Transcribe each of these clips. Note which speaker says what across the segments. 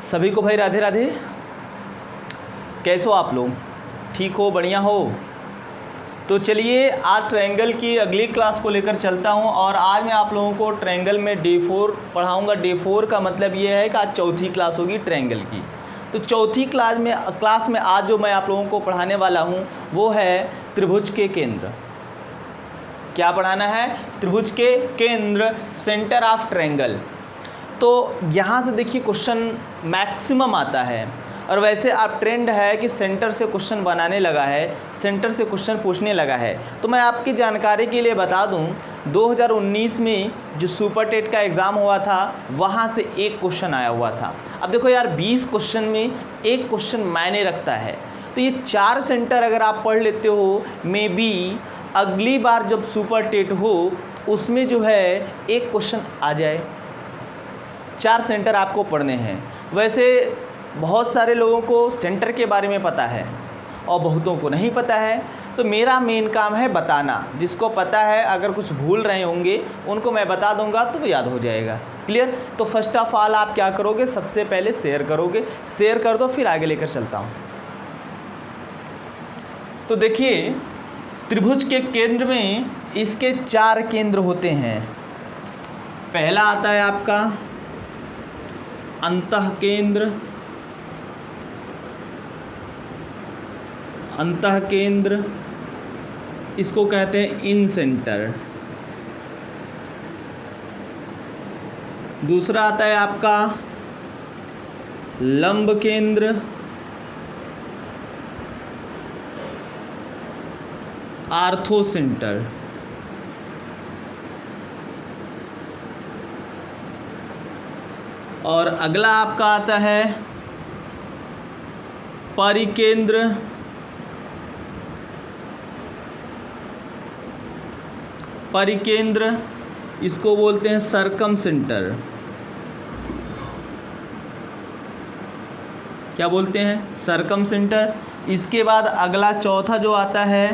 Speaker 1: सभी को भाई राधे राधे। कैसे हो आप लोग? ठीक हो? बढ़िया हो? तो चलिए आज ट्रायंगल की अगली क्लास को लेकर चलता हूं और आज मैं आप लोगों को ट्रायंगल में डे 4 पढ़ाऊंगा। डे 4 का मतलब ये है कि आज चौथी क्लास होगी ट्रायंगल की। तो चौथी क्लास में आज जो मैं आप लोगों को पढ़ाने वाला हूं वो है त्रिभुज के केंद्र। क्या पढ़ाना है? त्रिभुज के केंद्र, सेंटर ऑफ ट्रायंगल। तो यहाँ से देखिए क्वेश्चन मैक्सिमम आता है और वैसे अब ट्रेंड है कि सेंटर से क्वेश्चन बनाने लगा है, सेंटर से क्वेश्चन पूछने लगा है। तो मैं आपकी जानकारी के लिए बता दूं 2019 में जो सुपर टेट का एग्ज़ाम हुआ था वहाँ से एक क्वेश्चन आया हुआ था। अब देखो यार 20 क्वेश्चन में एक क्वेश्चन मायने रखता है। तो ये 4 सेंटर अगर आप पढ़ लेते हो, मे बी अगली बार जब सुपर टेट हो उसमें जो है एक क्वेश्चन आ जाए। 4 सेंटर आपको पढ़ने हैं। वैसे बहुत सारे लोगों को सेंटर के बारे में पता है और बहुतों को नहीं पता है। तो मेरा मेन काम है बताना। जिसको पता है अगर कुछ भूल रहे होंगे उनको मैं बता दूंगा तो वो याद हो जाएगा। क्लियर? तो फर्स्ट ऑफ ऑल आप क्या करोगे? सबसे पहले शेयर करोगे। शेयर कर दो, फिर आगे लेकर चलता हूँ। तो देखिए त्रिभुज के केंद्र में इसके 4 केंद्र होते हैं। पहला आता है आपका अंतः केंद्र, अंतः केंद्र इसको कहते हैं इन सेंटर। दूसरा आता है आपका लंब केंद्र, आर्थो सेंटर। और अगला आपका आता है परिकेंद्र, परिकेंद्र इसको बोलते हैं सर्कम सेंटर। क्या बोलते हैं? Circum centre. इसके बाद अगला चौथा जो आता है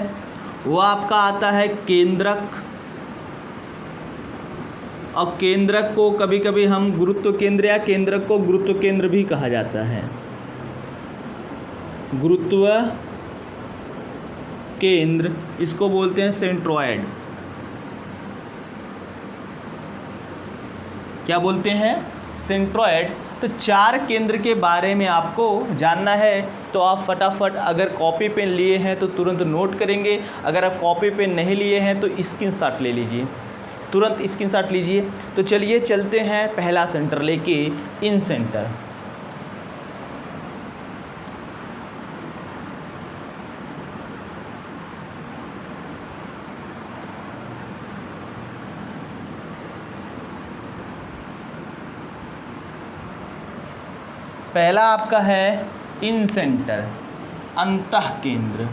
Speaker 1: वो आपका आता है केंद्रक। और केंद्रक को कभी कभी हम गुरुत्व केंद्र या केंद्रक को गुरुत्व केंद्र भी कहा जाता है। गुरुत्व केंद्र इसको बोलते हैं सेंट्रॉयड। क्या बोलते हैं? सेंट्रॉयड। तो 4 केंद्र के बारे में आपको जानना है तो आप फटाफट अगर कॉपी पेन लिए हैं तो तुरंत नोट करेंगे। अगर आप कॉपी पेन नहीं लिए हैं तो स्क्रीनशॉट ले लीजिए, तुरंत स्क्रीनशॉट लीजिए। तो चलिए चलते हैं पहला सेंटर लेके इन सेंटर। पहला आपका है इन सेंटर, अंतः केंद्र।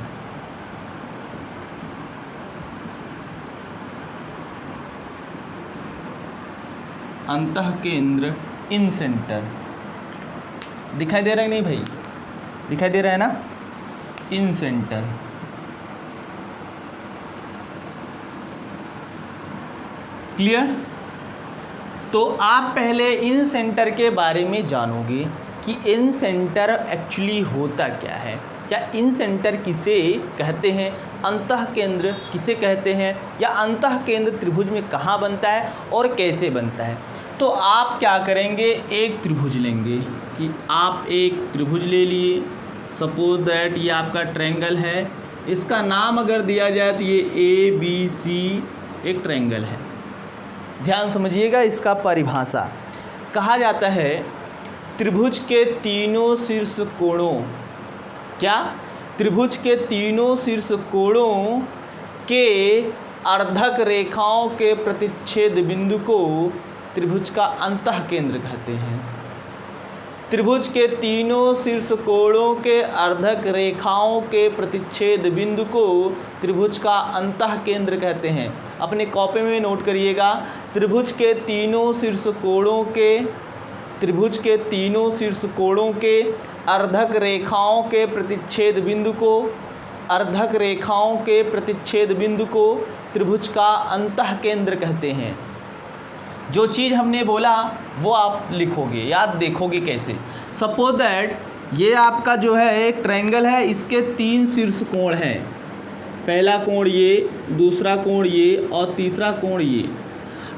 Speaker 1: अंतः केंद्र इन सेंटर दिखाई दे रहा है नहीं भाई? दिखाई दे रहा है ना? इन सेंटर। क्लियर? तो आप पहले इन सेंटर के बारे में जानोगे कि इन सेंटर एक्चुअली होता क्या है। क्या इन सेंटर किसे कहते हैं? अंतः केंद्र किसे कहते हैं? या अंतः केंद्र त्रिभुज में कहाँ बनता है और कैसे बनता है? तो आप क्या करेंगे, एक त्रिभुज लेंगे कि आप एक त्रिभुज ले लिए। सपोज दैट ये आपका ट्रायंगल है। इसका नाम अगर दिया जाए तो ये ABC एक ट्रायंगल है। ध्यान समझिएगा इसका परिभाषा। कहा जाता है त्रिभुज के तीनों शीर्ष कोणों, क्या? त्रिभुज के तीनों शीर्ष कोणों के अर्धक रेखाओं के प्रतिच्छेद बिंदु को त्रिभुज का अंतः केंद्र कहते हैं। त्रिभुज के तीनों शीर्ष कोणों के अर्धक रेखाओं के प्रतिच्छेद बिंदु को त्रिभुज का अंतः केंद्र कहते हैं। अपने कॉपी में नोट करिएगा, त्रिभुज के तीनों शीर्ष कोणों के, त्रिभुज के तीनों शीर्ष कोणों के अर्धक रेखाओं के प्रतिच्छेद बिंदु को, अर्धक रेखाओं के प्रतिच्छेद बिंदु को त्रिभुज का अंतः केंद्र कहते हैं। जो चीज़ हमने बोला वो आप लिखोगे, याद देखोगे कैसे। सपोज दैट ये आपका जो है एक ट्रायंगल है, इसके 3 शीर्ष कोण हैं, पहला कोण ये, दूसरा कोण ये और तीसरा कोण ये।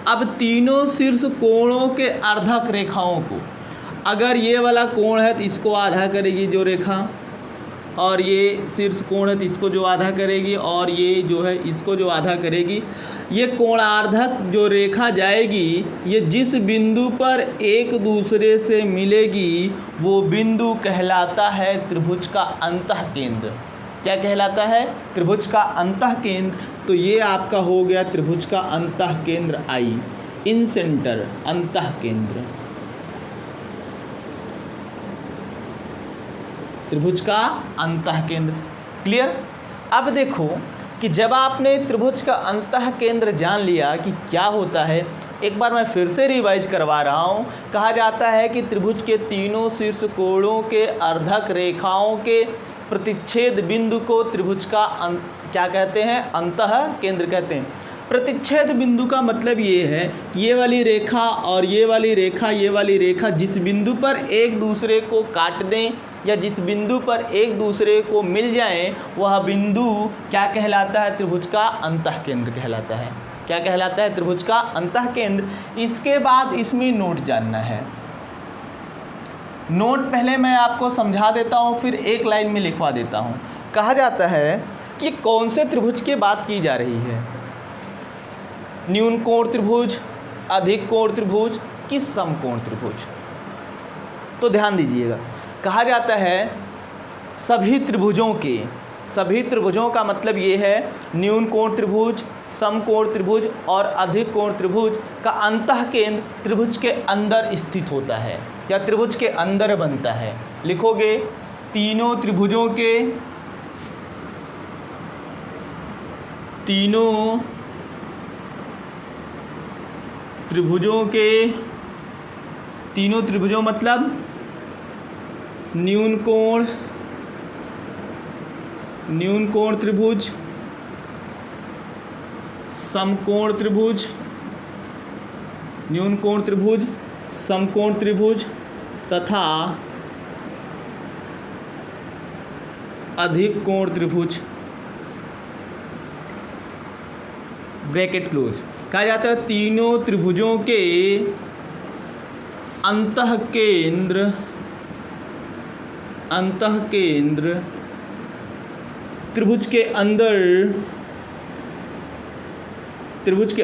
Speaker 1: अब तीनों शीर्ष कोणों के अर्धक रेखाओं को, अगर ये वाला कोण है तो इसको आधा करेगी जो रेखा, और ये शीर्ष कोण है तो इसको जो आधा करेगी, और ये जो है इसको जो आधा करेगी। ये कोणार्धक जो रेखा जाएगी, ये जिस बिंदु पर एक दूसरे से मिलेगी वो बिंदु कहलाता है त्रिभुज का अंतः केंद्र। क्या कहलाता है? त्रिभुज का अंतः केंद्र। तो ये आपका हो गया त्रिभुज का अंतः केंद्र आई, इन सेंटर अंतः केंद्र, त्रिभुज का अंतः केंद्र। क्लियर? अब देखो कि जब आपने त्रिभुज का अंतः केंद्र जान लिया कि क्या होता है, एक बार मैं फिर से रिवाइज करवा रहा हूँ। कहा जाता है कि त्रिभुज के तीनों शीर्ष कोणों के अर्धक रेखाओं के प्रतिच्छेद बिंदु को त्रिभुज का क्या कहते हैं? अंतः केंद्र कहते हैं। प्रतिच्छेद बिंदु का मतलब ये है कि ये वाली रेखा और ये वाली रेखा, ये वाली रेखा जिस बिंदु पर एक दूसरे को काट दें या जिस बिंदु पर एक दूसरे को मिल जाएं, वह बिंदु क्या कहलाता है? त्रिभुज का अंतः केंद्र कहलाता है। क्या कहलाता है? त्रिभुज का अंतः केंद्र। इसके बाद इसमें नोट जानना है। नोट पहले मैं आपको समझा देता हूँ, फिर एक लाइन में लिखवा देता हूँ। कहा जाता है कि कौन से त्रिभुज की बात की जा रही है? न्यून कोण त्रिभुज, अधिक कोण त्रिभुज कि समकोण त्रिभुज? तो ध्यान दीजिएगा, कहा जाता है सभी त्रिभुजों का मतलब ये है न्यून कोण त्रिभुज, समकोण त्रिभुज और अधिक कोण त्रिभुज का अंतः केंद्र त्रिभुज के अंदर स्थित होता है या त्रिभुज के अंदर बनता है। लिखोगे तीनों त्रिभुजों के तीनों त्रिभुजों मतलब न्यून कोण त्रिभुज, समकोण त्रिभुज, न्यून कोण त्रिभुज, समकोण त्रिभुज तथा अधिक कोण त्रिभुज, ब्रैकेट क्लोज। कहा जाता है तीनों त्रिभुजों के अंतः केंद्र त्रिभुज के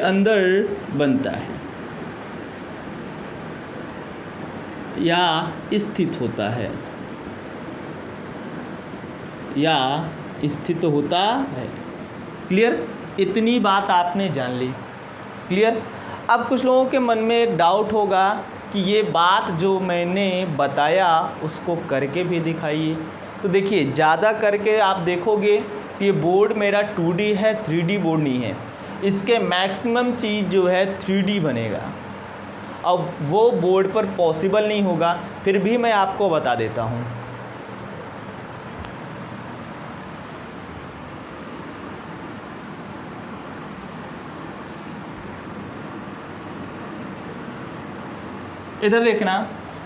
Speaker 1: अंदर बनता है या स्थित होता है क्लियर? इतनी बात आपने जान ली। क्लियर? अब कुछ लोगों के मन में एक डाउट होगा कि ये बात जो मैंने बताया उसको करके भी दिखाइए। तो देखिए, ज़्यादा करके आप देखोगे कि ये बोर्ड मेरा 2D है, 3D बोर्ड नहीं है। इसके मैक्सिमम चीज़ जो है 3D बनेगा। अब वो बोर्ड पर पॉसिबल नहीं होगा, फिर भी मैं आपको बता देता हूँ। इधर देखना,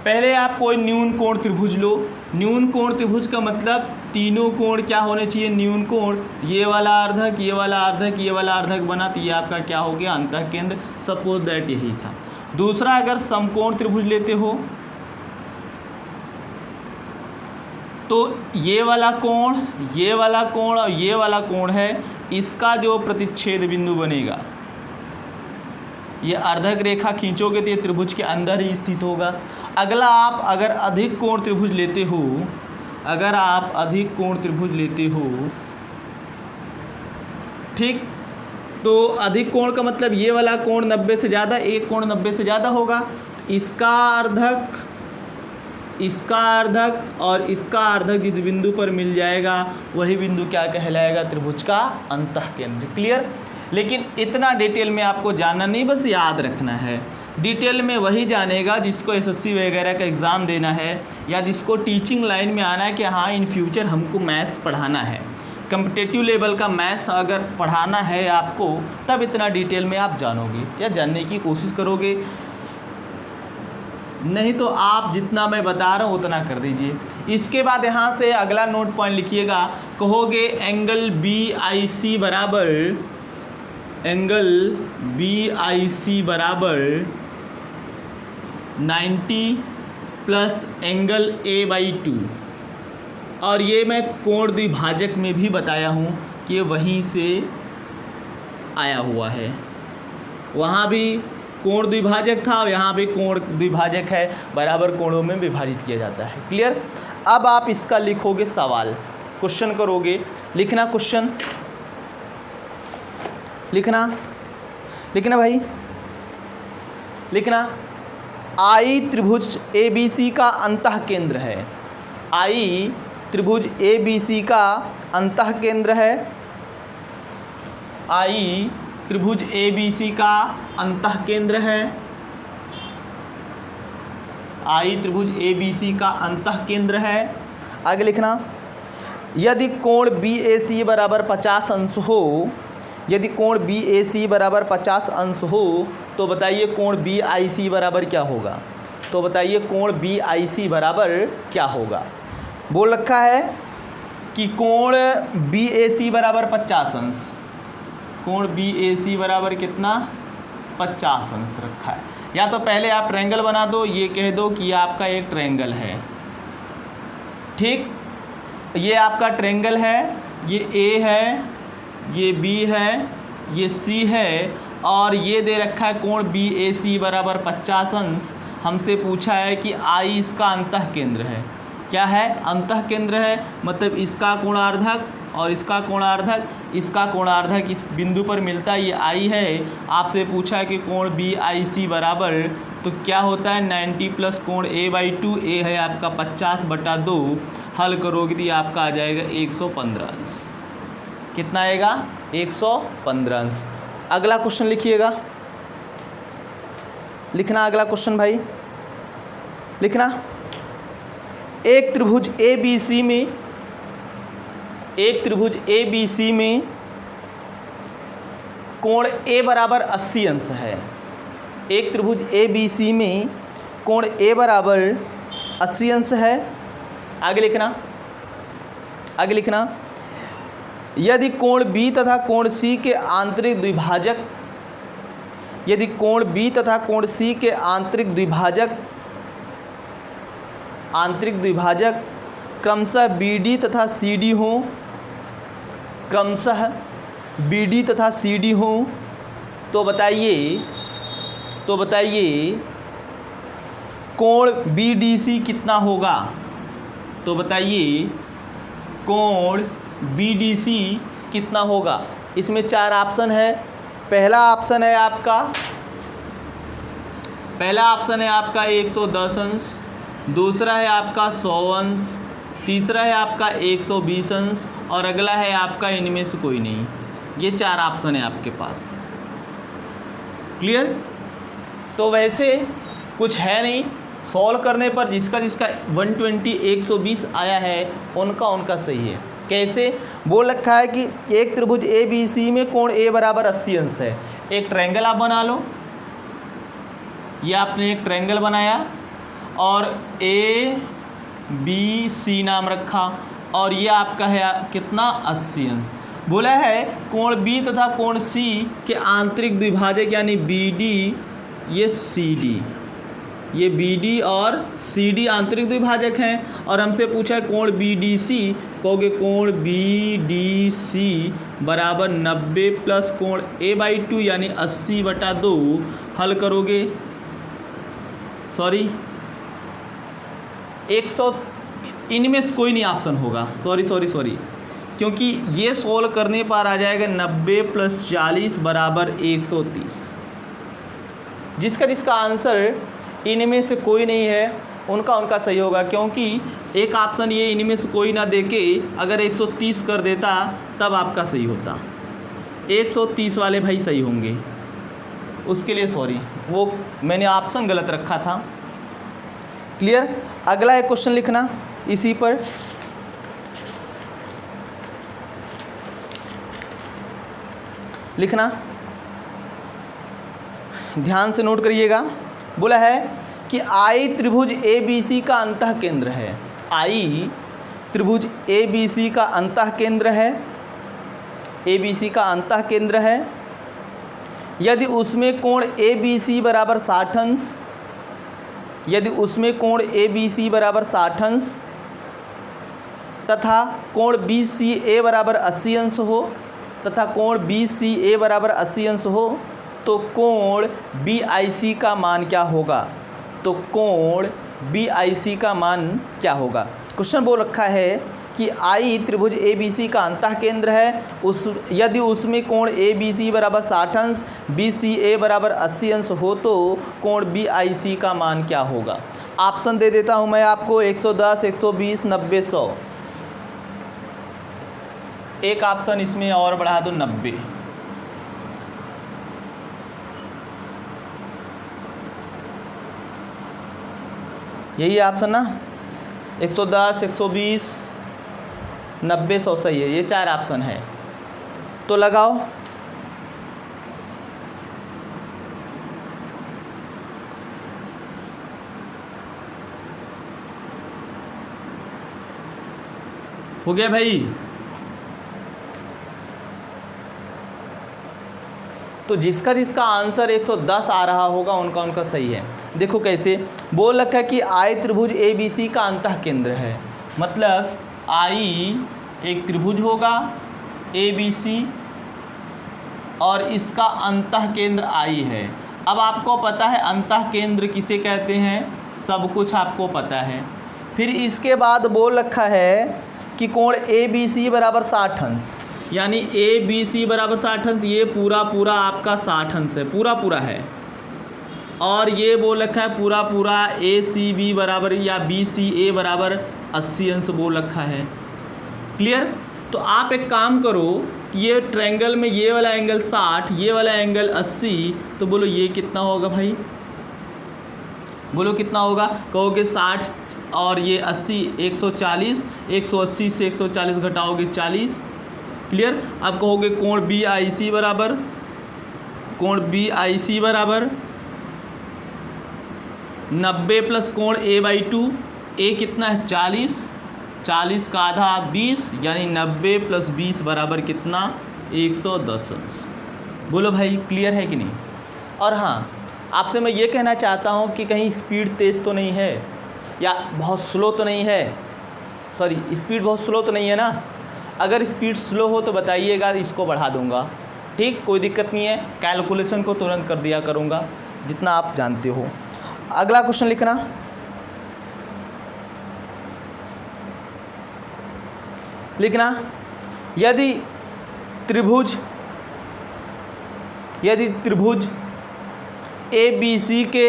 Speaker 1: पहले आप कोई न्यून कोण त्रिभुज लो। न्यून कोण त्रिभुज का मतलब तीनों कोण क्या होने चाहिए? न्यून कोण। ये वाला अर्धक, ये वाला अर्धक, ये वाला अर्धक बना तो ये आपका क्या हो गया? अंतः केंद्र। सपोज दैट यही था। दूसरा, अगर समकोण त्रिभुज लेते हो तो ये वाला कोण, ये वाला कोण और ये वाला कोण है, इसका जो प्रतिच्छेद बिंदु बनेगा, ये अर्धक रेखा खींचोगे तो ये त्रिभुज के अंदर ही स्थित होगा। अगला, आप अगर अधिक कोण त्रिभुज लेते हो, ठीक, तो अधिक कोण का मतलब ये वाला कोण 90 से ज़्यादा, एक कोण 90 से ज़्यादा होगा। इसका अर्धक और इसका अर्धक जिस बिंदु पर मिल जाएगा वही बिंदु क्या कहलाएगा? त्रिभुज का अंतः केंद्र। क्लियर? लेकिन इतना डिटेल में आपको जानना नहीं, बस याद रखना है। डिटेल में वही जानेगा जिसको एसएससी वगैरह का एग्ज़ाम देना है या जिसको टीचिंग लाइन में आना है कि हाँ इन फ्यूचर हमको मैथ्स पढ़ाना है। कम्पिटिटिव लेवल का मैथ्स अगर पढ़ाना है आपको तब इतना डिटेल में आप जानोगे या जानने की कोशिश करोगे, नहीं तो आप जितना मैं बता रहा हूँ उतना कर दीजिए। इसके बाद यहाँ से अगला नोट पॉइंट लिखिएगा, कहोगे एंगल BIC बराबर, एंगल BIC बराबर 90 प्लस एंगल A/2, और ये मैं कोण द्विभाजक में भी बताया हूँ कि वहीं से आया हुआ है, वहाँ भी कोण द्विभाजक था, यहाँ भी कोण द्विभाजक है, बराबर कोणों में विभाजित किया जाता है। क्लियर। अब आप इसका लिखोगे सवाल, क्वेश्चन करोगे, लिखना क्वेश्चन, लिखना भाई, लिखना। I त्रिभुज ABC का अंतः केंद्र है, I त्रिभुज ABC का अंतः केंद्र है, I त्रिभुज ABC का अंतः केंद्र है, I त्रिभुज ABC का अंतः केंद्र है। आगे लिखना, यदि कोण BAC बराबर 50 अंश हो, यदि कोण BAC बराबर 50 अंश हो तो बताइए कोण BIC बराबर क्या होगा, तो बताइए कोण BIC बराबर क्या होगा। बोल रखा है कि कोण BAC बराबर 50 अंश, कोण BAC बराबर कितना, 50 अंश रखा है। या तो पहले आप ट्रायंगल बना दो, ये कह दो कि ये आपका एक ट्रायंगल है, ठीक, ये आपका ट्रायंगल है, ये A है, ये B है, ये C है, और ये दे रखा है कोण BAC बराबर 50 अंश। हमसे पूछा है कि I इसका अंतः केंद्र है, क्या है, अंतः केंद्र है, मतलब इसका कोणार्धक और इसका कोणार्धक, इसका कोणार्धक इस बिंदु पर मिलता है, ये I है। आपसे पूछा है कि कोण BIC बराबर, तो क्या होता है 90 प्लस कोण A/2, A है आपका 50/2, हल करोगे तो ये आपका आ जाएगा 115 अंश। कितना आएगा, 115 अंश। अगला क्वेश्चन लिखिएगा, लिखना अगला क्वेश्चन भाई, लिखना। एक त्रिभुज ABC में, एक त्रिभुज ABC में कोण A बराबर 80 अंश है, एक त्रिभुज ABC में कोण A बराबर 80 अंश है। आगे लिखना, आगे लिखना, यदि कोण B तथा कोण C के आंतरिक द्विभाजक, यदि कोण B तथा कोण C के आंतरिक द्विभाजक, आंतरिक द्विभाजक क्रमशः BD तथा CD हो, क्रमशः BD तथा CD हो, तो बताइए, तो बताइए कोण BDC कितना होगा, तो बताइए कोण BDC कितना होगा। इसमें 4 ऑप्शन है। पहला ऑप्शन है आपका, पहला ऑप्शन है आपका 110 अंश, दूसरा है आपका 100 अंश, तीसरा है आपका 120 अंश, और अगला है आपका इनमें से कोई नहीं। ये 4 ऑप्शन है आपके पास। क्लियर। तो वैसे कुछ है नहीं, सॉल्व करने पर जिसका जिसका 120 120 आया है उनका उनका सही है। कैसे, बोल रखा है कि एक त्रिभुज ABC में कोण A बराबर 80 अंश है। एक ट्रायंगल आप बना लो, ये आपने एक ट्रायंगल बनाया और ABC नाम रखा, और ये आपका है कितना 80 अंश। बोला है कोण B तथा कोण C के आंतरिक द्विभाजक यानी BD, ये CD, ये BD और CD आंतरिक द्विभाजक हैं। और हमसे पूछा है कोण BDC, कहोगे कोण BDC बराबर 90 प्लस कोण A/2 यानी 80/2, हल करोगे, सॉरी 100, इनमें से कोई नहीं ऑप्शन होगा, सॉरी, क्योंकि ये सोल्व करने पर आ जाएगा 90 प्लस 40 बराबर 130। जिसका जिसका आंसर इनमें से कोई नहीं है उनका उनका सही होगा, क्योंकि एक ऑप्शन ये इनमें से कोई ना देके अगर 130 कर देता तब आपका सही होता। 130 वाले भाई सही होंगे, उसके लिए सॉरी, वो मैंने ऑप्शन गलत रखा था। क्लियर। अगला एक क्वेश्चन लिखना इसी पर, लिखना, ध्यान से नोट करिएगा। बोला है कि आई त्रिभुज ए बी सी का अंतः केंद्र है। आई त्रिभुज ए बी सी का अंतः केंद्र है, ए बी सी का अंतः केंद्र है यदि उसमें कोण ए बी सी बराबर 60 अंश, यदि उसमें कोण ए बी सी बराबर 60 अंश तथा कोण बी सी ए बराबर 80 अंश हो, तथा कोण बी सी ए बराबर 80 अंश हो, तो कोण बी आई सी का मान क्या होगा? तो कोण बी आई सी का मान क्या होगा? क्वेश्चन बोल रखा है कि आई त्रिभुज ए बी सी का अंतः केंद्र है, यदि उसमें कोण ए बी सी बराबर 60 अंश, बी सी ए बराबर 80 अंश हो, तो कोण बी आई सी का मान क्या होगा? ऑप्शन दे देता हूं मैं आपको, 110, 120, 90, 100। एक ऑप्शन इसमें और बढ़ा दो, 90। यही ऑप्शन ना, 110, 120, 90, 100 सही है। ये 4 ऑप्शन है, तो लगाओ। हो गया भाई? तो जिसका जिसका आंसर 110 आ रहा होगा उनका सही है। देखो कैसे बोल रखा है कि आई त्रिभुज ए बी सी का अंतः केंद्र है, मतलब आई एक त्रिभुज होगा ए बी सी और इसका अंतः केंद्र आई है। अब आपको पता है अंतः केंद्र किसे कहते हैं, सब कुछ आपको पता है। फिर इसके बाद बोल रखा है कि कोण ए बी सी बराबर 60 अंश, यानी ए बी सी बराबर 60 अंश, ये पूरा आपका 60 अंश है, पूरा है। और ये बोल रखा है पूरा ए सी बी बराबर या बी सी ए बराबर 80 अंश बोल रखा है। क्लियर? तो आप एक काम करो, ये ट्रायंगल में ये वाला एंगल 60, ये वाला एंगल 80, तो बोलो ये कितना होगा भाई? बोलो कितना होगा? कहोगे 60 और ये 80, 140, 180 से 140 घटाओगे 40। क्लियर? अब कहोगे कोण बी आई सी बराबर, कोण बी आई सी बराबर 90 प्लस कोण ए बाई 2, ए कितना है 40, 40 का आधा 20, यानी 90 प्लस 20 बराबर कितना? 110 अंश। बोलो भाई क्लियर है कि नहीं? और हाँ, आपसे मैं ये कहना चाहता हूँ कि कहीं स्पीड तेज़ तो नहीं है या बहुत स्लो तो नहीं है, सॉरी स्पीड बहुत स्लो तो नहीं है ना? अगर स्पीड स्लो हो तो बताइएगा, इसको बढ़ा दूंगा। ठीक, कोई दिक्कत नहीं है, कैलकुलेशन को तुरंत कर दिया करूँगा जितना आप जानते हो। अगला क्वेश्चन लिखना, यदि त्रिभुज ए बी सी के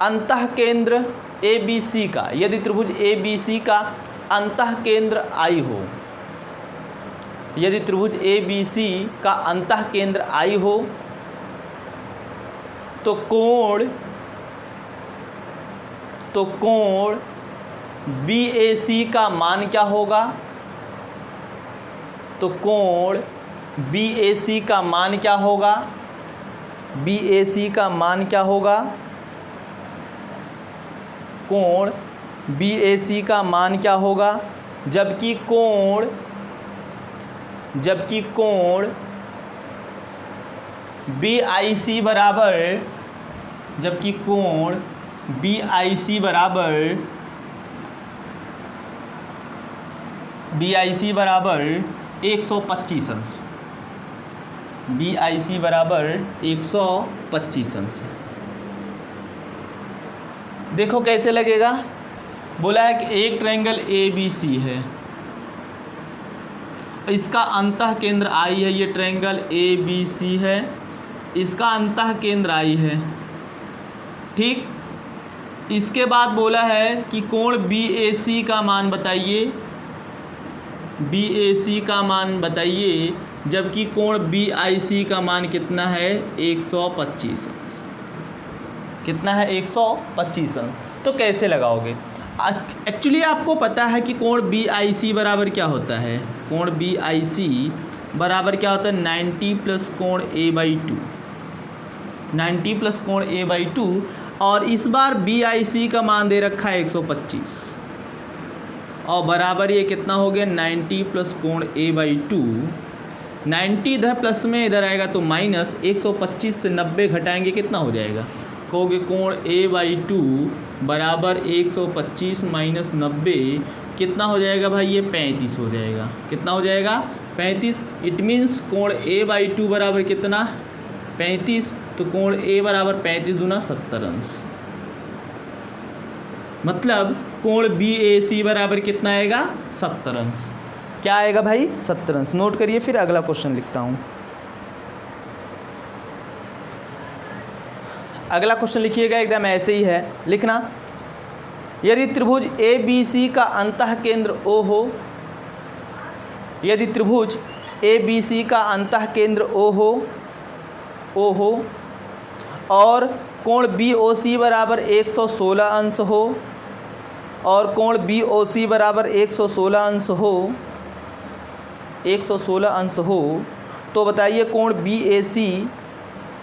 Speaker 1: अंतः केंद्र ए बी सी का, यदि त्रिभुज ए बी सी का अंतः केंद्र आई हो, यदि त्रिभुज ए बी सी का अंतः केंद्र आई हो, तो कोण बी ए सी का मान क्या होगा? तो कोण बी ए सी का मान क्या होगा? बी ए सी का मान क्या होगा? कोण बी ए सी का मान क्या होगा? जबकि कोण बी आई सी बराबर, जबकि कोण बी आई सी बराबर 125 अंश, बी आई सी बराबर 125 अंश। देखो कैसे लगेगा? बोला है कि एक ट्रायंगल ए बी सी है, इसका अंतः केंद्र आई है, ये ट्रायंगल ए बी सी है, इसका अंतः केंद्र आई है। ठीक, इसके बाद बोला है कि कोण बी ए सी का मान बताइए, बी ए सी का मान बताइए। जबकि कोण BIC का मान कितना है 125 अंश। कितना है 125 अंश। तो कैसे लगाओगे? एक्चुअली आपको पता है कि कोण BIC बराबर क्या होता है। कोण BIC बराबर क्या होता है 90 प्लस कोण A/2। 90 प्लस कोण A/2 और इस बार BIC का मान दे रखा है 125 और बराबर ये कितना हो गया 90 प्लस कोण A/2। 90 इधर प्लस में इधर आएगा तो माइनस 125 से 90 घटाएंगे कितना हो जाएगा? कहोगे कोण A/2 बराबर 125 माइनस 90 कितना हो जाएगा भाई? ये 35 हो जाएगा। कितना हो जाएगा? 35। इट मीन्स कोण A/2 बराबर कितना? 35। तो कोण A बराबर 35 दूना 70 अंश। मतलब कोण BAC बराबर कितना आएगा? 70 अंश। क्या आएगा भाई? 70 अंश। नोट करिए, फिर अगला क्वेश्चन लिखता हूँ। अगला क्वेश्चन लिखिएगा, एकदम ऐसे ही है, लिखना। यदि त्रिभुज ABC का अंतः केंद्र O हो, यदि त्रिभुज ABC का अंतः केंद्र O हो और कोण BOC बराबर 116 अंश हो और कोण BOC बराबर 116 अंश हो, 116 अंश हो, तो बताइए कोण BAC,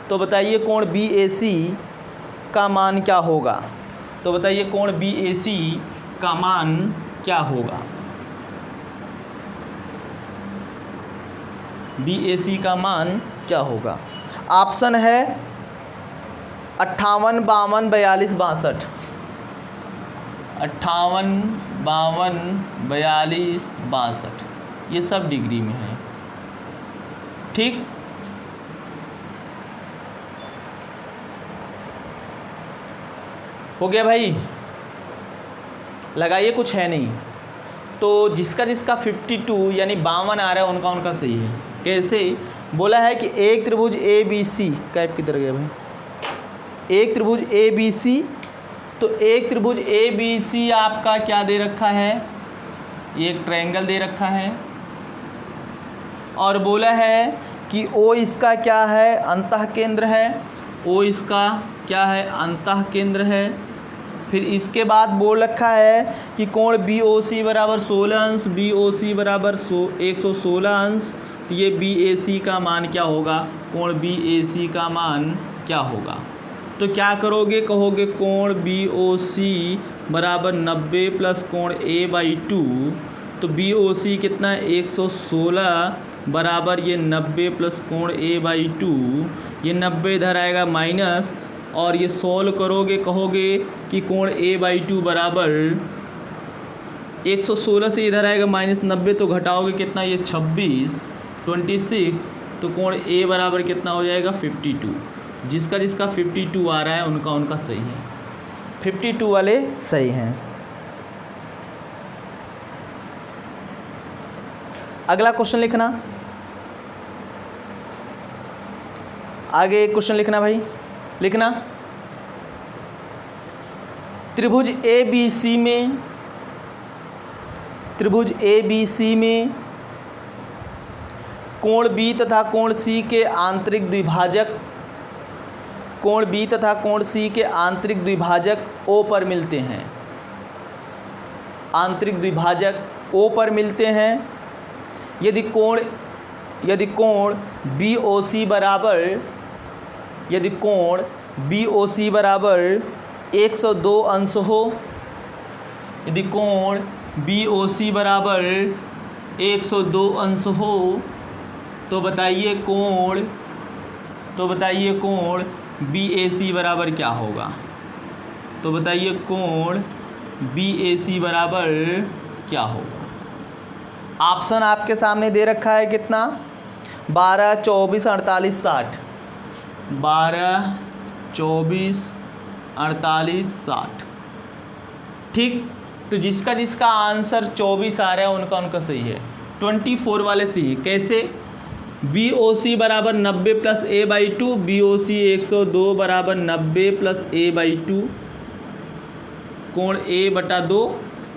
Speaker 1: तो बताइए कोण BAC का मान क्या होगा? तो बताइए कोण BAC का मान क्या होगा? BAC का मान क्या होगा? ऑप्शन है 58, 52, 42, 62। 58, 52, 42, 62 ये सब डिग्री में है। ठीक, हो गया भाई? लगाइए, कुछ है नहीं। तो जिसका 52 यानी 52 आ रहा है उनका सही है। कैसे? बोला है कि एक त्रिभुज ABC, कैप किधर गया भाई? एक त्रिभुज ABC, तो एक त्रिभुज ABC आपका क्या दे रखा है? एक ट्रायंगल दे रखा है और बोला है कि O इसका क्या है? अंतः केंद्र है। O इसका क्या है? अंतः केंद्र है। फिर इसके बाद बोल रखा है कि कोण BOC बराबर 16 अंश, BOC बराबर 116 अंश। तो ये BAC का मान क्या होगा? कोण BAC का मान क्या होगा? तो क्या करोगे? कहोगे कोण BOC बराबर 90 प्लस कोण A/2। तो BOC कितना है? 116 बराबर ये 90 प्लस कोण A/2। ये 90 इधर आएगा माइनस और ये सोल्व करोगे, कहोगे कि कोण A/2 बराबर 116 से इधर आएगा माइनस 90 तो घटाओगे कितना? ये 26 तो कोण A बराबर कितना हो जाएगा? 52। जिसका 52 आ रहा है उनका सही है। 52 वाले सही हैं। अगला क्वेश्चन लिखना, आगे एक क्वेश्चन लिखना भाई, लिखना। त्रिभुज ABC में कोण B तथा कोण C के आंतरिक द्विभाजक, कोण B तथा कोण C के आंतरिक द्विभाजक O पर मिलते हैं। आंतरिक द्विभाजक O पर मिलते हैं। यदि कोण BOC बराबर 102 अंश हो, यदि कोण BOC बराबर 102 अंश हो, तो बताइए कोण BAC बराबर क्या होगा? तो बताइए कोण BAC बराबर क्या होगा? ऑप्शन आपके सामने दे रखा है कितना? 12, 24, 48, 60। 12, 24, 48, 60। ठीक, तो जिसका आंसर 24 आ रहा है उनका सही है। 24 वाले सही है। कैसे? BOC बराबर 90 प्लस A/2, BOC 102 बराबर 90 प्लस A/2, कोण A/2,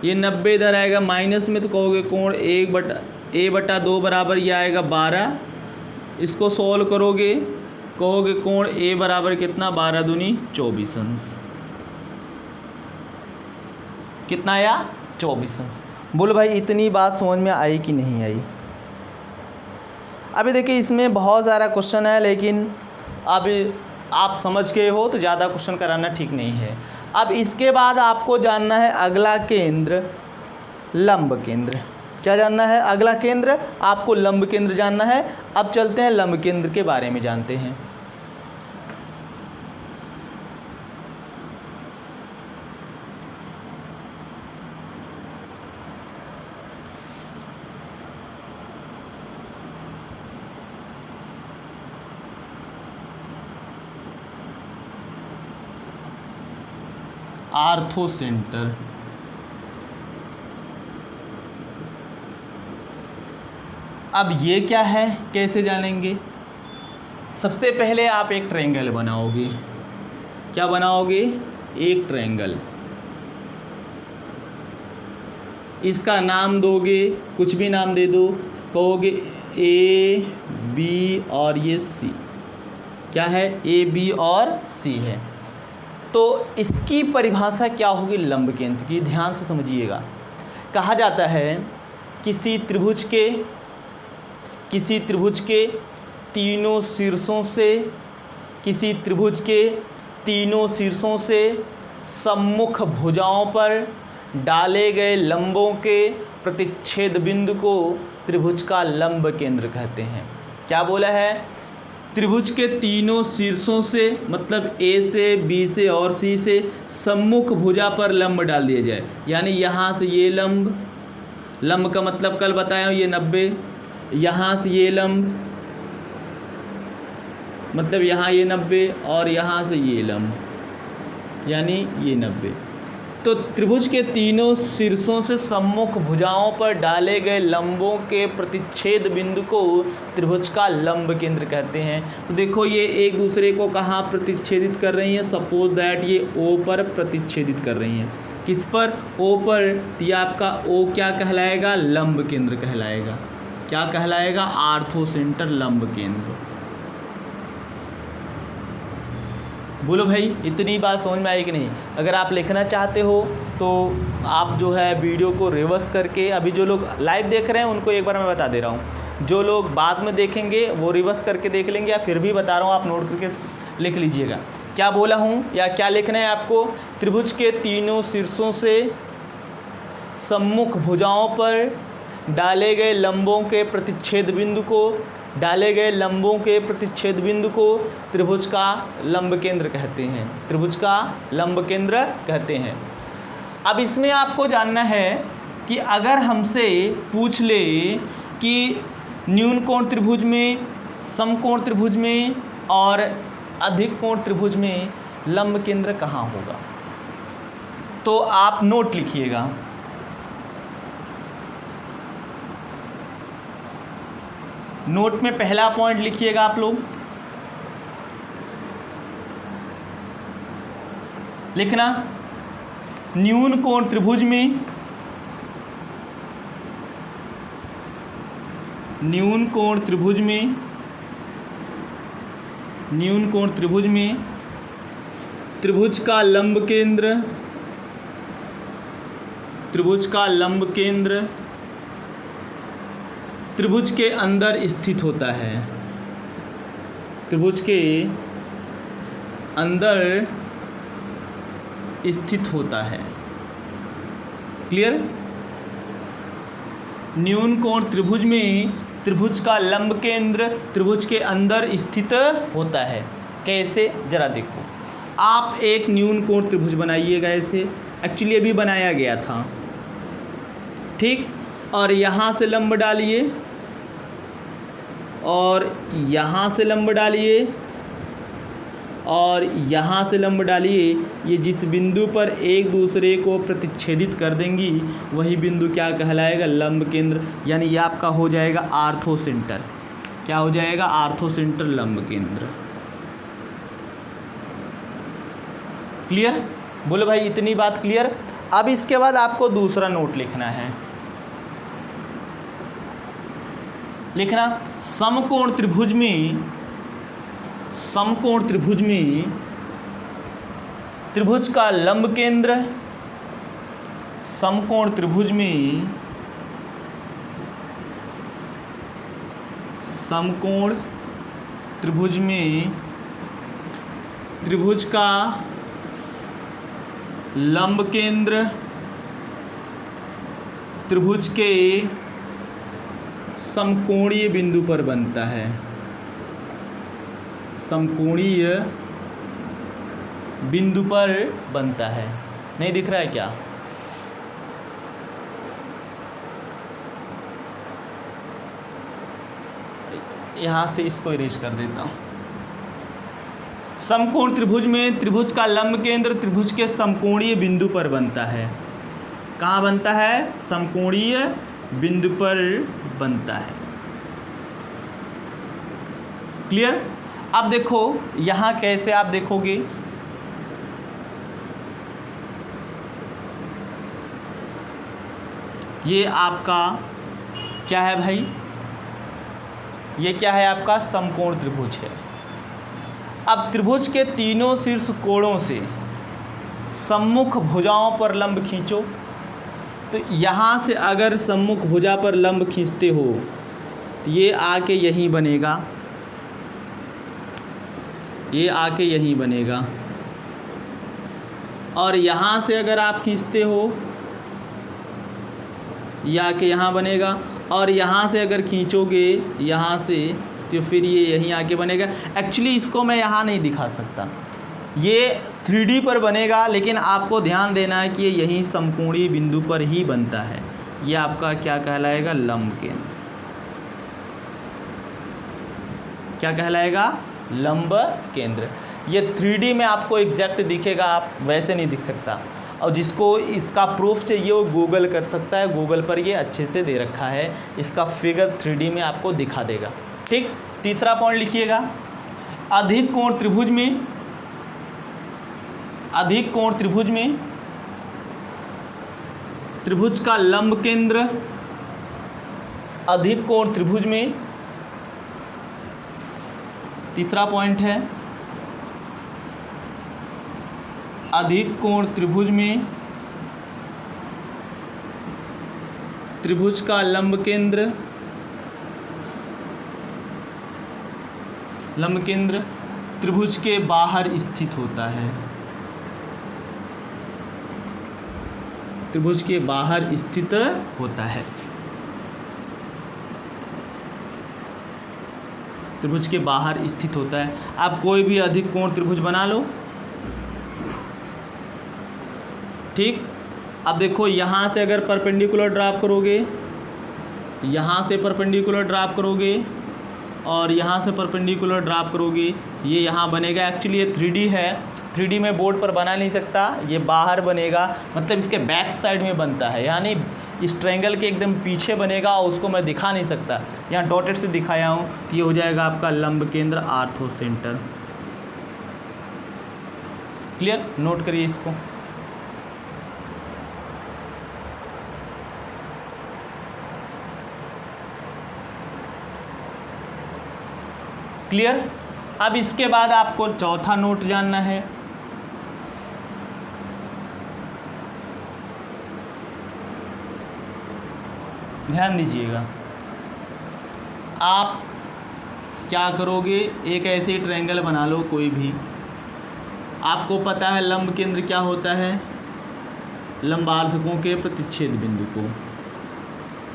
Speaker 1: ये 90 इधर आएगा माइनस में तो कहोगे कोण A/2 बराबर ये आएगा 12 इसको सॉल्व करोगे, कहोगे कोण ए बराबर कितना, 12 दूनी 24 अंश। कितना आया, 24 अंश। बोलो भाई इतनी बात समझ में आई कि नहीं आई? अभी देखिए इसमें बहुत सारा क्वेश्चन है, लेकिन अब आप समझ के हो तो ज़्यादा क्वेश्चन कराना ठीक नहीं है। अब इसके बाद आपको जानना है अगला केंद्र लंब केंद्र। क्या जानना है? अगला केंद्र आपको लंब केंद्र जानना है। अब चलते हैं लंब केंद्र के बारे में जानते हैं। आर्थो सेंटर, अब ये क्या है, कैसे जानेंगे? सबसे पहले आप एक ट्रायंगल बनाओगे। क्या बनाओगे? एक ट्रायंगल। इसका नाम दोगे, कुछ भी नाम दे दो, कहोगे ए बी और ये सी। क्या है? ए बी और सी है। तो इसकी परिभाषा क्या होगी लंब केंद्र की? ध्यान से समझिएगा। कहा जाता है किसी त्रिभुज के तीनों शीर्षों से, किसी त्रिभुज के तीनों शीर्षों से सम्मुख भुजाओं पर डाले गए लंबों के प्रतिच्छेद बिंदु को त्रिभुज का लंब केंद्र कहते हैं। क्या बोला है? त्रिभुज के तीनों शीर्षों से, मतलब ए से, बी से और सी से सम्मुख भुजा पर लंब डाल दिया जाए। यानी यहाँ से ये लंब का मतलब कल बताया ये 90, यहाँ से ये लंब मतलब यहाँ ये 90 और यहाँ से ये लंब यानी ये 90। तो त्रिभुज के तीनों शीर्षों से सम्मुख भुजाओं पर डाले गए लंबों के प्रतिच्छेद बिंदु को त्रिभुज का लंब केंद्र कहते हैं। तो देखो ये एक दूसरे को कहाँ प्रतिच्छेदित कर रही हैं? सपोज दैट ये O पर प्रतिच्छेदित कर रही हैं। किस पर? O पर। तो ये आपका O क्या कहलाएगा? लंब केंद्र कहलाएगा। क्या कहलाएगा? आर्थो सेंटर लंब केंद्र। बोलो भाई इतनी बात समझ में आई कि नहीं? अगर आप लिखना चाहते हो तो आप जो है वीडियो को रिवर्स करके, अभी जो लोग लाइव देख रहे हैं उनको एक बार मैं बता दे रहा हूँ, जो लोग बाद में देखेंगे वो रिवर्स करके देख लेंगे, या फिर भी बता रहा हूँ आप नोट करके लिख लीजिएगा। क्या बोला हूँ या क्या लिखना है आपको? त्रिभुज के तीनों शीर्षों से सम्मुख भुजाओं पर डाले गए लंबों के प्रतिच्छेद बिंदु को त्रिभुज का लंब केंद्र कहते हैं। त्रिभुज का लंब केंद्र कहते हैं। अब इसमें आपको जानना है कि अगर हमसे पूछ ले कि न्यून कोण त्रिभुज में, समकोण त्रिभुज में और अधिक कोण त्रिभुज में लंब केंद्र कहाँ होगा, तो आप नोट लिखिएगा। नोट में पहला पॉइंट लिखिएगा आप लोग, लिखना न्यून कोण त्रिभुज में, न्यून कोण त्रिभुज में त्रिभुज का लंब केंद्र त्रिभुज के अंदर स्थित होता है। त्रिभुज के अंदर स्थित होता है। क्लियर? न्यून कोण त्रिभुज में त्रिभुज का लंब केंद्र त्रिभुज के अंदर स्थित होता है। कैसे? जरा देखो, आप एक न्यून कोण त्रिभुज बनाइएगा। ऐसे एक्चुअली अभी बनाया गया था, ठीक, और यहाँ से लंब डालिए और यहाँ से लंब डालिए और यहाँ से लंब डालिए। ये जिस बिंदु पर एक दूसरे को प्रतिच्छेदित कर देंगी वही बिंदु क्या कहलाएगा? लंब केंद्र। यानी ये आपका हो जाएगा आर्थो सेंटर। क्या हो जाएगा? आर्थो सेंटर लंब केंद्र। क्लियर? बोलो भाई इतनी बात क्लियर? अब इसके बाद आपको दूसरा नोट लिखना है। लिखना समकोण त्रिभुज में त्रिभुज का लंब केंद्र, समकोण त्रिभुज में त्रिभुज का लंब केंद्र त्रिभुज के समकोणीय बिंदु पर बनता है। समकोणीय बिंदु पर बनता है। नहीं दिख रहा है क्या? यहाँ से इसको इरेज कर देता हूँ। समकोण त्रिभुज में त्रिभुज का लंब केंद्र त्रिभुज के समकोणीय बिंदु पर बनता है। कहाँ बनता है? समकोणीय बिंदु पर बनता है। क्लियर? अब देखो यहाँ कैसे आप देखोगे, ये आपका क्या है भाई? ये क्या है? आपका समकोण त्रिभुज है। अब त्रिभुज के तीनों शीर्ष कोणों से सम्मुख भुजाओं पर लंब खींचो। तो यहाँ से अगर सम्मुख भुजा पर लंब खींचते हो तो ये आके यहीं बनेगा, ये आके यहीं बनेगा। और यहाँ से अगर आप खींचते हो ये आके यहाँ बनेगा। और यहाँ से अगर खींचोगे यहाँ से तो फिर ये यहीं आके बनेगा। एक्चुअली इसको मैं यहाँ नहीं दिखा सकता, ये 3D पर बनेगा, लेकिन आपको ध्यान देना है कि ये यहीं समकोणीय बिंदु पर ही बनता है। ये आपका क्या कहलाएगा? लंब केंद्र। क्या कहलाएगा? लंब केंद्र। ये 3D में आपको एग्जैक्ट दिखेगा, आप वैसे नहीं दिख सकता। और जिसको इसका प्रूफ चाहिए वो गूगल कर सकता है, गूगल पर ये अच्छे से दे रखा है, इसका फिगर 3D में आपको दिखा देगा। ठीक। तीसरा पॉइंट लिखिएगा, अधिक कोण त्रिभुज में त्रिभुज का लंब केंद्र, अधिक कोण त्रिभुज में, तीसरा पॉइंट है अधिक कोण त्रिभुज में त्रिभुज का लंब केंद्र त्रिभुज के बाहर स्थित होता है। त्रिभुज के बाहर स्थित होता है। त्रिभुज के बाहर स्थित होता है। आप कोई भी अधिक कोण त्रिभुज बना लो। ठीक। अब देखो यहाँ से अगर परपेंडिकुलर ड्रॉप करोगे, यहाँ से परपेंडिकुलर ड्रॉप करोगे और यहाँ से परपेंडिकुलर ड्रॉप करोगे, ये यहाँ बनेगा। एक्चुअली ये 3D है, 3D में बोर्ड पर बना नहीं सकता, ये बाहर बनेगा, मतलब इसके बैक साइड में बनता है, यानी इस ट्रायंगल के एकदम पीछे बनेगा और उसको मैं दिखा नहीं सकता। यहाँ डॉटेड से दिखाया हूँ, तो ये हो जाएगा आपका लंब केंद्र, आर्थो सेंटर। क्लियर? नोट करिए इसको। क्लियर? अब इसके बाद आपको चौथा नोट जानना है। ध्यान दीजिएगा, आप क्या करोगे, एक ऐसे ट्रायंगल बना लो कोई भी। आपको पता है लंब केंद्र क्या होता है? लंबार्धकों के प्रतिच्छेद बिंदु को।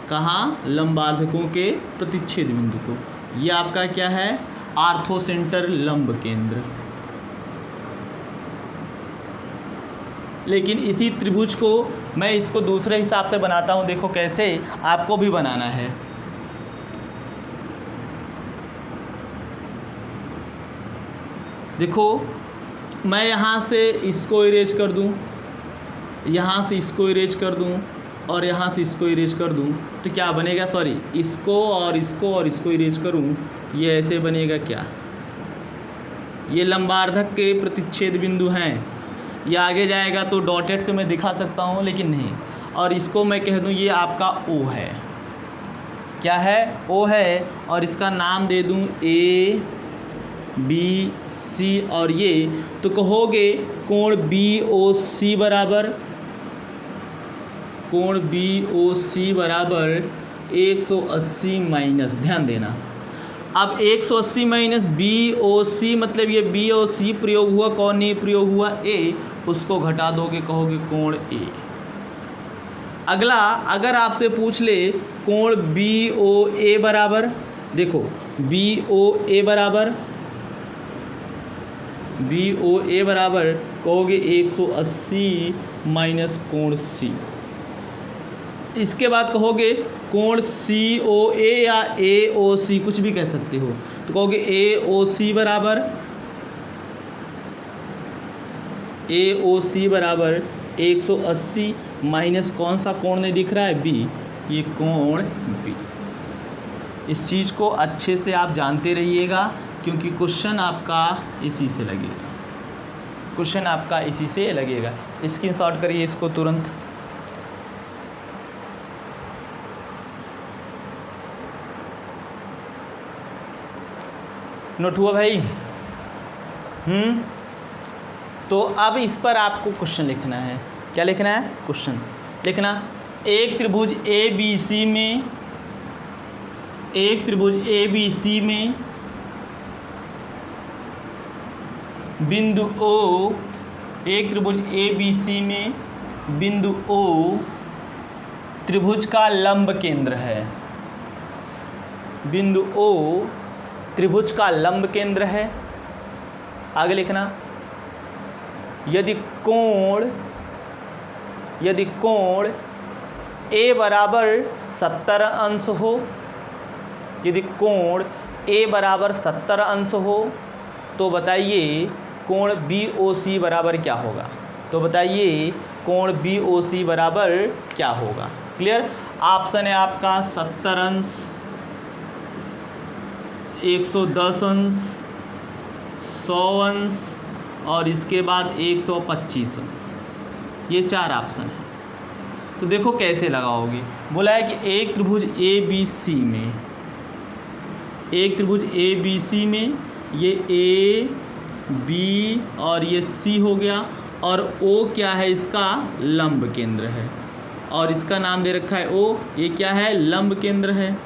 Speaker 1: कहाँ? लंबार्धकों के प्रतिच्छेद बिंदु को। ये आपका क्या है? आर्थो सेंटर लंब केंद्र। लेकिन इसी त्रिभुज को मैं इसको दूसरे हिसाब से बनाता हूँ। देखो कैसे आपको भी बनाना है। देखो मैं यहाँ से इसको इरेज कर दूँ, यहाँ से इसको इरेज कर दूँ और यहाँ से इसको इरेज कर दूँ, तो क्या बनेगा? सॉरी, इसको और इसको और इसको इरेज करूँ, ये ऐसे बनेगा। क्या? ये लंबार्धक के प्रतिच्छेद बिंदु हैं। ये आगे जाएगा तो डॉटेड से मैं दिखा सकता हूँ, लेकिन नहीं। और इसको मैं कह दूँ ये आपका O है। क्या है, ओ है, और इसका नाम दे दूं ए बी सी और ये, तो कहोगे कोण बी ओ सी बराबर, कोण बी ओ सी बराबर 180 माइनस, ध्यान देना, अब 180 माइनस बी ओ सी मतलब ये बी ओ सी प्रयोग हुआ, कौन ए प्रयोग हुआ, ए, उसको घटा दोगे, कहोगे कोण ए। अगला अगर आपसे पूछ ले कोण बी ओ ए बराबर, देखो बी ओ ए बराबर, बी ओ ए बराबर कहोगे 180 माइनस कोण सी। इसके बाद कहोगे कोण सी ओ ए या ए ओ सी, कुछ भी कह सकते हो, तो कहोगे ए ओ सी बराबर, ए ओ सी बराबर 180 माइनस कौन सा कोण नहीं दिख रहा है, बी, ये कोण बी। इस चीज़ को अच्छे से आप जानते रहिएगा क्योंकि क्वेश्चन आपका इसी से लगेगा, क्वेश्चन आपका इसी से लगेगा। स्क्रीनशॉट करिए इसको तुरंत। नोट हुआ भाई? तो अब इस पर आपको क्वेश्चन लिखना है। क्या लिखना है? क्वेश्चन लिखना। एक त्रिभुज ए बी सी में, एक त्रिभुज ए बी सी में बिंदु ओ, एक त्रिभुज ए बी सी में बिंदु ओ त्रिभुज का लंब केंद्र है, बिंदु ओ त्रिभुज का लंब केंद्र है। आगे लिखना, यदि कोण ए बराबर 70 अंश हो, यदि कोण ए बराबर 70 अंश हो, तो बताइए कोण बी ओ सी बराबर क्या होगा, तो बताइए कोण बी ओ सी बराबर क्या होगा। क्लियर? ऑप्शन है आपका 70 अंश, 110 अंश, 100 अंश और इसके बाद 125 अंश, ये 4 ऑप्शन है। तो देखो कैसे लगाओगे। बोला है कि एक त्रिभुज ए बी सी में, एक त्रिभुज ए बी सी में ये ए बी और ये सी हो गया, और ओ क्या है, इसका लंब केंद्र है, और इसका नाम दे रखा है ओ, ये क्या है, लंब केंद्र है,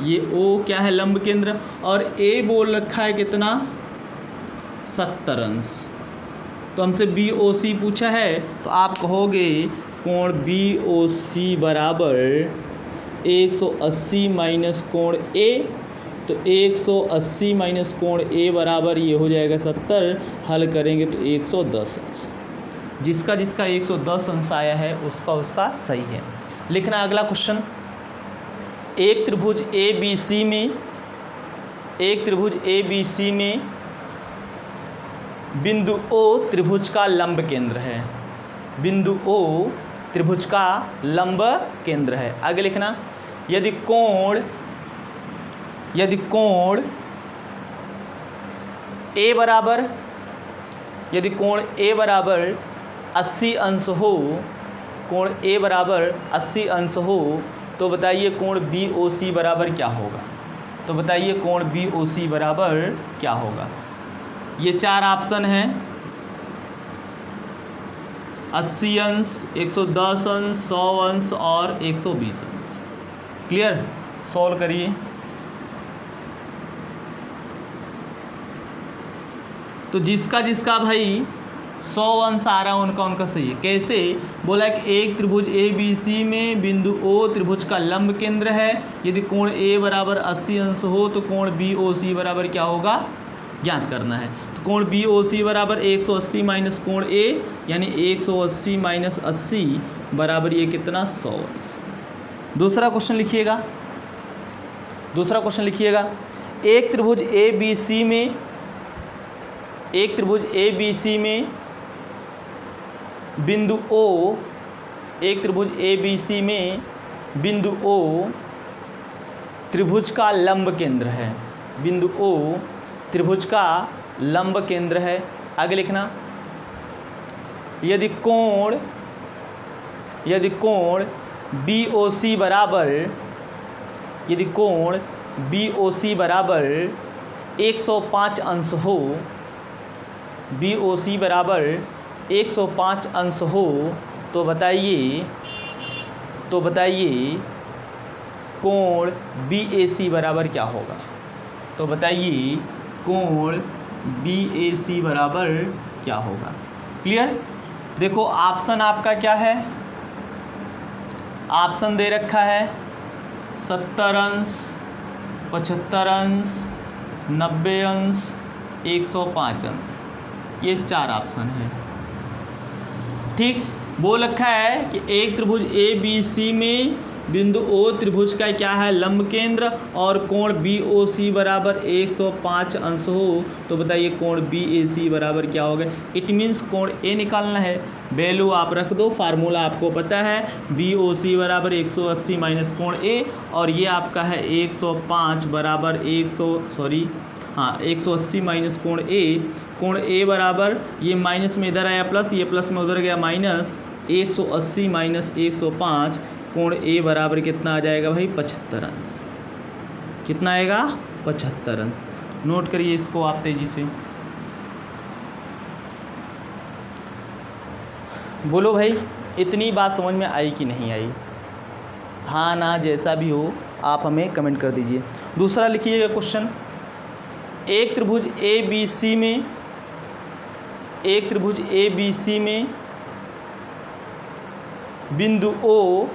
Speaker 1: ये ओ क्या है, लंब केंद्र, और ए बोल रखा है कितना, 70 अंश। तो हमसे बी ओ सी पूछा है, तो आप कहोगे कोण बी ओ सी बराबर 180 माइनस कोण ए, तो 180 माइनस कोण ए बराबर ये हो जाएगा 70, हल करेंगे तो 110 अंश। जिसका जिसका 110 अंश आया है उसका उसका सही है। लिखना अगला क्वेश्चन। एक त्रिभुज ए बी सी में, एक त्रिभुज ए बी सी में बिंदु ओ त्रिभुज का लंब केंद्र है, बिंदु ओ त्रिभुज का लंब केंद्र है। आगे लिखना, यदि कोण ए बराबर, यदि कोण ए बराबर 80 अंश हो, कोण ए बराबर 80 अंश हो, तो बताइए कोण बी ओ सी बराबर क्या होगा, तो बताइए कोण बी ओ सी बराबर क्या होगा। ये 4 ऑप्शन हैं, 80 अंश, 110 अंश, 100 अंश और 120 अंश। क्लियर? सॉल्व करिए। तो जिसका जिसका भाई 100 अंश आ रहा है उनका उनका सही है। कैसे? बोला कि एक त्रिभुज ए बी सी में बिंदु ओ त्रिभुज का लंब केंद्र है, यदि कोण ए बराबर 80 अंश हो तो कोण बी ओ सी बराबर क्या होगा, ज्ञात करना है। तो कोण बी ओ सी बराबर 180 माइनस कोण ए, यानी 180 माइनस 80 बराबर ये कितना, 100 अंश। दूसरा क्वेश्चन लिखिएगा, दूसरा क्वेश्चन लिखिएगा। एक त्रिभुज ए बी सी में, एक त्रिभुज ए बी सी में बिंदु ओ, एक त्रिभुज ए बी सी में बिंदु ओ त्रिभुज का लंब केंद्र है, बिंदु ओ त्रिभुज का लंब केंद्र है। आगे लिखना, यदि कोण BOC बराबर, यदि कोण BOC बराबर 105 अंश हो, BOC बराबर 105 अंश हो, तो बताइए कोण BAC बराबर क्या होगा। तो बताइए कोण BAC बराबर क्या होगा। क्लियर। देखो ऑप्शन आपका क्या है, ऑप्शन दे रखा है 70 अंश, 75 अंश, 90 अंश, 105 अंश, ये 4 ऑप्शन है। ठीक, बोल रखा है कि एक त्रिभुज ABC में बिंदु O त्रिभुज का क्या है, लंब केंद्र, और कोण BOC बराबर 105 अंश हो, तो बताइए कोण BAC बराबर क्या होगा। इट मीन्स कोण A निकालना है, वैल्यू आप रख दो, फार्मूला आपको पता है, BOC बराबर 180 माइनस कोण A, और ये आपका है 105 बराबर 180 माइनस कोण A बराबर, ये माइनस में इधर आया प्लस, ये प्लस में उधर गया माइनस, 180 माइनस 105, कोण A बराबर कितना आ जाएगा भाई, 75 अंश। कितना आएगा, 75 अंश। नोट करिए इसको आप तेजी से, बोलो भाई इतनी बात समझ में आई कि नहीं आई। हाँ ना, जैसा भी हो आप हमें कमेंट कर दीजिए। दूसरा लिखिएगा क्वेश्चन, एक त्रिभुज ABC में बिंदु O,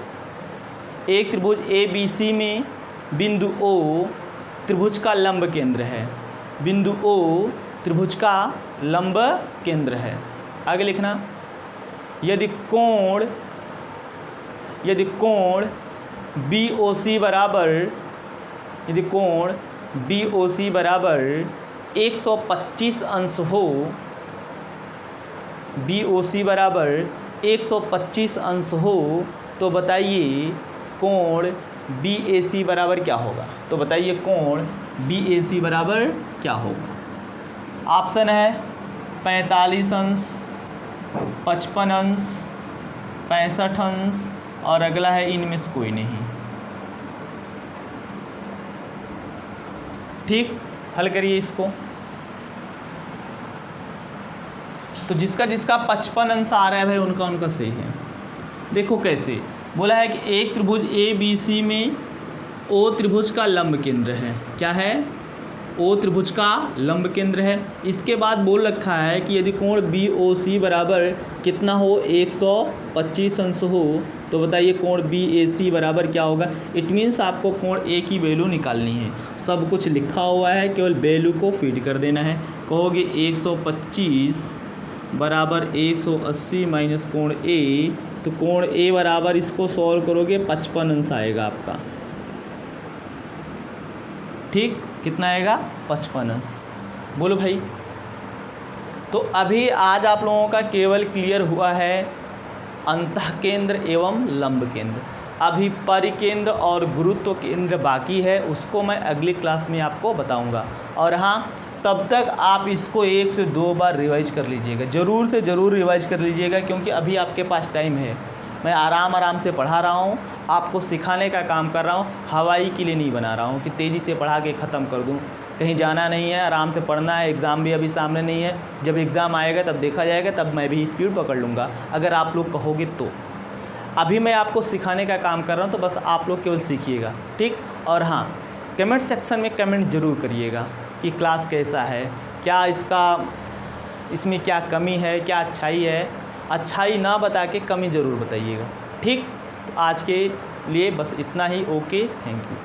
Speaker 1: एक त्रिभुज ABC में बिंदु O त्रिभुज का लंब केंद्र है, बिंदु O त्रिभुज का लंब केंद्र है। आगे लिखना, यदि कोण BOC बराबर 125 अंश हो, BOC बराबर 125 अंश हो, तो बताइए कोण BAC बराबर क्या होगा। तो बताइए कोण BAC बराबर क्या होगा। ऑप्शन है 45 अंश, 55 अंश, 65 अंश, और अगला है इनमें से कोई नहीं। ठीक, हल करिए इसको। तो जिसका 55 अंश आ रहा है भाई, उनका सही है। देखो कैसे बोला है कि एक त्रिभुज ABC में O त्रिभुज का लंब केंद्र है। क्या है, O त्रिभुज का लंब केंद्र है। इसके बाद बोल रखा है कि यदि कोण BOC बराबर कितना हो, 125 अंश हो, तो बताइए कोण BAC बराबर क्या होगा। इट मीन्स आपको कोण A की वैल्यू निकालनी है। सब कुछ लिखा हुआ है, केवल वैल्यू को फीड कर देना है। कहोगे 125 बराबर 180 माइनस कोण A, तो कोण A बराबर, इसको सॉल्व करोगे 55 अंश आएगा आपका। ठीक, कितना आएगा, 55 अंश। बोलो भाई। तो अभी आज आप लोगों का केवल क्लियर हुआ है अंतः केंद्र एवं लंब केंद्र। अभी परिकेंद्र और गुरुत्व केंद्र बाकी है, उसको मैं अगली क्लास में आपको बताऊंगा। और हाँ, तब तक आप इसको 1 से 2 बार रिवाइज कर लीजिएगा, ज़रूर से ज़रूर रिवाइज कर लीजिएगा, क्योंकि अभी आपके पास टाइम है। मैं आराम से पढ़ा रहा हूँ, आपको सिखाने का काम कर रहा हूँ, हवाई के लिए नहीं बना रहा हूँ कि तेज़ी से पढ़ा के ख़त्म कर दूँ। कहीं जाना नहीं है, आराम से पढ़ना है। एग्ज़ाम भी अभी सामने नहीं है, जब एग्ज़ाम आएगा तब देखा जाएगा, तब मैं भी स्पीड पकड़ लूँगा अगर आप लोग कहोगे तो। अभी मैं आपको सिखाने का काम कर रहा हूँ, तो बस आप लोग केवल सीखिएगा। ठीक, और हाँ, कमेंट सेक्शन में कमेंट ज़रूर करिएगा कि क्लास कैसा है, क्या इसमें क्या कमी है, क्या अच्छाई है। अच्छाई ना बता के कमी ज़रूर बताइएगा। ठीक, तो आज के लिए बस इतना ही। Okay, thank you.